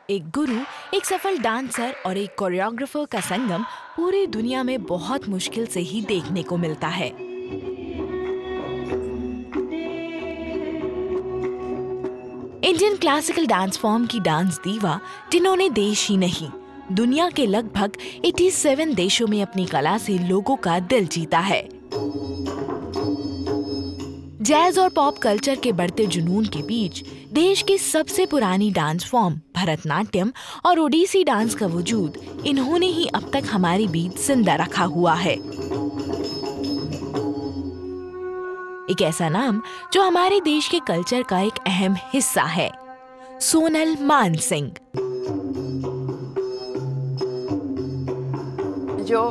एक गुरु, एक सफल डांसर और एक कोरियोग्राफर का संगम पूरी दुनिया में बहुत मुश्किल से ही देखने को मिलता है। इंडियन क्लासिकल डांस फॉर्म की डांस दीवा, जिन्होंने देश ही नहीं दुनिया के लगभग 87 देशों में अपनी कला से लोगों का दिल जीता है। जैज और पॉप कल्चर के बढ़ते जुनून के बीच देश की सबसे पुरानी डांस फॉर्म भरतनाट्यम और ओडिसी डांस का वजूद इन्होंने ही अब तक हमारी बीच जिंदा रखा हुआ है। एक ऐसा नाम जो हमारे देश के कल्चर का एक अहम हिस्सा है, सोनल मानसिंह। जो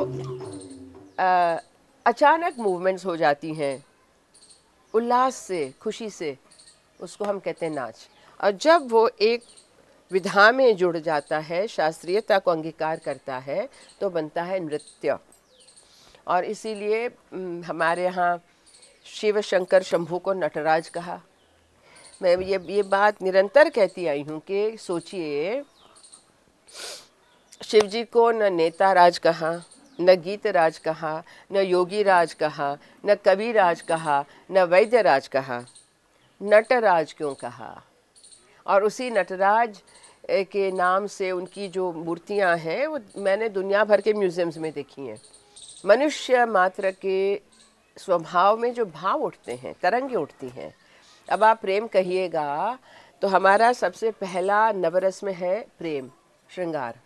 अचानक मूवमेंट्स हो जाती हैं उल्लास से, खुशी से, उसको हम कहते हैं नाच। और जब वो एक विधा में जुड़ जाता है, शास्त्रीयता को अंगीकार करता है, तो बनता है नृत्य। और इसीलिए हमारे यहाँ शिव शंकर शंभू को नटराज कहा। मैं ये बात निरंतर कहती आई हूँ कि सोचिए, शिव जी को न नेता राज कहा, न गीत राज कहा, न योगी राज कहा, न कवि राज कहा, न वैद्य राज कहा, नटराज क्यों कहा? और उसी नटराज के नाम से उनकी जो मूर्तियां हैं वो मैंने दुनिया भर के म्यूजियम्स में देखी हैं। मनुष्य मात्र के स्वभाव में जो भाव उठते हैं, तरंगे उठती हैं। अब आप प्रेम कहिएगा तो हमारा सबसे पहला नवरस में है प्रेम, श्रृंगार।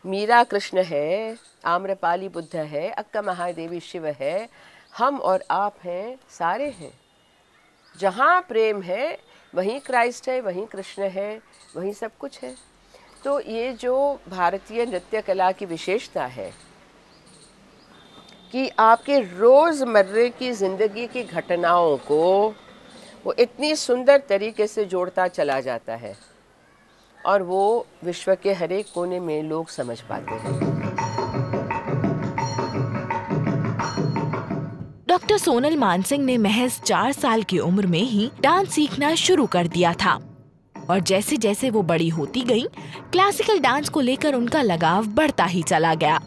मीरा कृष्ण है, आम्रपाली बुद्ध है, अक्का महादेवी शिव है, हम और आप हैं, सारे हैं। जहाँ प्रेम है वहीं क्राइस्ट है, वहीं कृष्ण है, वहीं सब कुछ है। तो ये जो भारतीय नृत्य कला की विशेषता है कि आपके रोज़मर्रे की ज़िंदगी की घटनाओं को वो इतनी सुंदर तरीके से जोड़ता चला जाता है और वो विश्व के हर एक कोने में लोग समझ पाते हैं। डॉक्टर सोनल मानसिंह ने महज 4 साल की उम्र में ही डांस सीखना शुरू कर दिया था और जैसे जैसे वो बड़ी होती गईं, क्लासिकल डांस को लेकर उनका लगाव बढ़ता ही चला गया।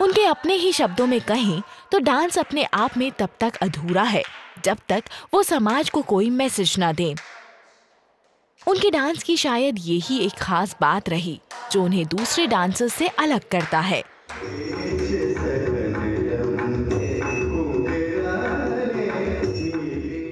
उनके अपने ही शब्दों में कहें तो डांस अपने आप में तब तक अधूरा है जब तक वो समाज को कोई मैसेज ना दे। उनके डांस की शायद यही एक खास बात रही जो उन्हें दूसरे डांसर्स से अलग करता है।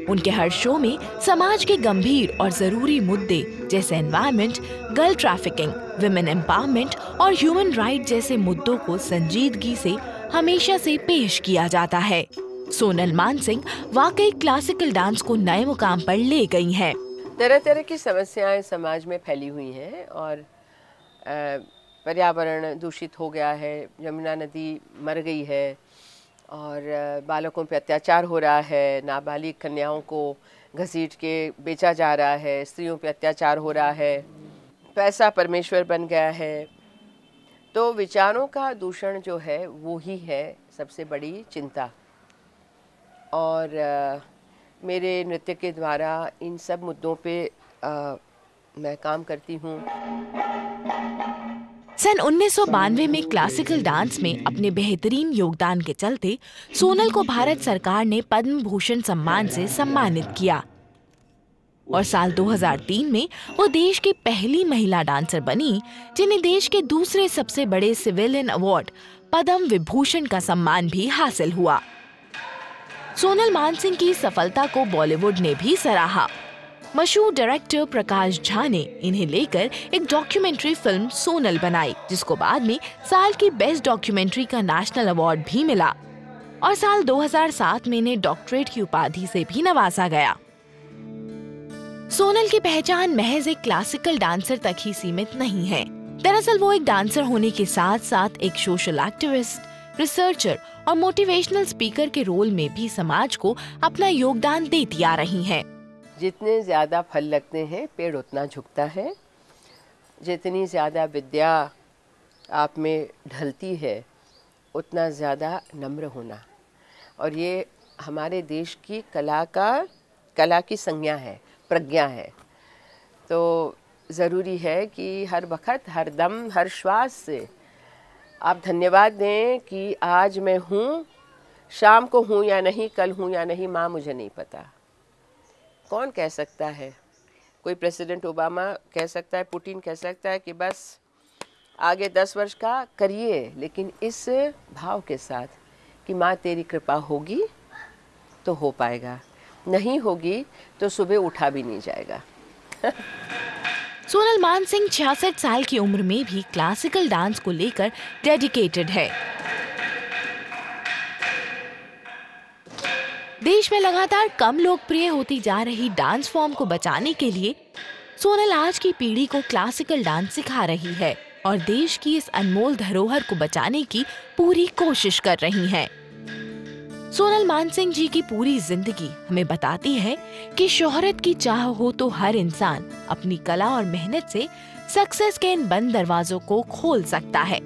उनके हर शो में समाज के गंभीर और जरूरी मुद्दे जैसे environment, girl trafficking, women empowerment और ह्यूमन राइट जैसे मुद्दों को संजीदगी से हमेशा से पेश किया जाता है। सोनल मानसिंह वाकई क्लासिकल डांस को नए मुकाम पर ले गई हैं। तरह तरह की समस्याएं समाज में फैली हुई हैं और पर्यावरण दूषित हो गया है, यमुना नदी मर गई है और बालकों पे अत्याचार हो रहा है, नाबालिग कन्याओं को घसीट के बेचा जा रहा है, स्त्रियों पे अत्याचार हो रहा है, पैसा परमेश्वर बन गया है। तो विचारों का दूषण जो है वो ही है सबसे बड़ी चिंता। और मेरे नृत्य के द्वारा इन सब मुद्दों पे मैं काम करती हूँ। सन 1992 में क्लासिकल डांस में अपने बेहतरीन योगदान के चलते सोनल को भारत सरकार ने पद्म भूषण सम्मान से सम्मानित किया और साल 2003 में वो देश की पहली महिला डांसर बनी जिन्हें देश के दूसरे सबसे बड़े सिविलियन अवार्ड पद्म विभूषण का सम्मान भी हासिल हुआ। सोनल मानसिंह की सफलता को बॉलीवुड ने भी सराहा। मशहूर डायरेक्टर प्रकाश झा ने इन्हें लेकर एक डॉक्यूमेंट्री फिल्म सोनल बनाई, जिसको बाद में साल की बेस्ट डॉक्यूमेंट्री का नेशनल अवार्ड भी मिला और साल 2007 में इन्हें डॉक्टरेट की उपाधि से भी नवाजा गया। सोनल की पहचान महज एक क्लासिकल डांसर तक ही सीमित नहीं है। दरअसल वो एक डांसर होने के साथ साथ एक सोशल एक्टिविस्ट, रिसर्चर और मोटिवेशनल स्पीकर के रोल में भी समाज को अपना योगदान देती आ रही हैं। जितने ज़्यादा फल लगते हैं पेड़ उतना झुकता है, जितनी ज़्यादा विद्या आप में ढलती है उतना ज़्यादा नम्र होना, और ये हमारे देश की कला का कला की संज्ञा है, प्रज्ञा है। तो ज़रूरी है कि हर वक्त, हर दम, हर श्वास से आप धन्यवाद दें कि आज मैं हूँ, शाम को हूँ या नहीं, कल हूँ या नहीं, माँ मुझे नहीं पता। कौन कह सकता है? कोई प्रेसिडेंट ओबामा कह सकता है, पुतिन कह सकता है कि बस आगे 10 वर्ष का करिए, लेकिन इस भाव के साथ कि माँ तेरी कृपा होगी तो हो पाएगा, नहीं होगी तो सुबह उठा भी नहीं जाएगा। सोनल मानसिंह 66 साल की उम्र में भी क्लासिकल डांस को लेकर डेडिकेटेड है। देश में लगातार कम लोकप्रिय होती जा रही डांस फॉर्म को बचाने के लिए सोनल आज की पीढ़ी को क्लासिकल डांस सिखा रही है और देश की इस अनमोल धरोहर को बचाने की पूरी कोशिश कर रही हैं। सोनल मानसिंह जी की पूरी जिंदगी हमें बताती है कि शोहरत की चाह हो तो हर इंसान अपनी कला और मेहनत से सक्सेस के इन बंद दरवाजों को खोल सकता है।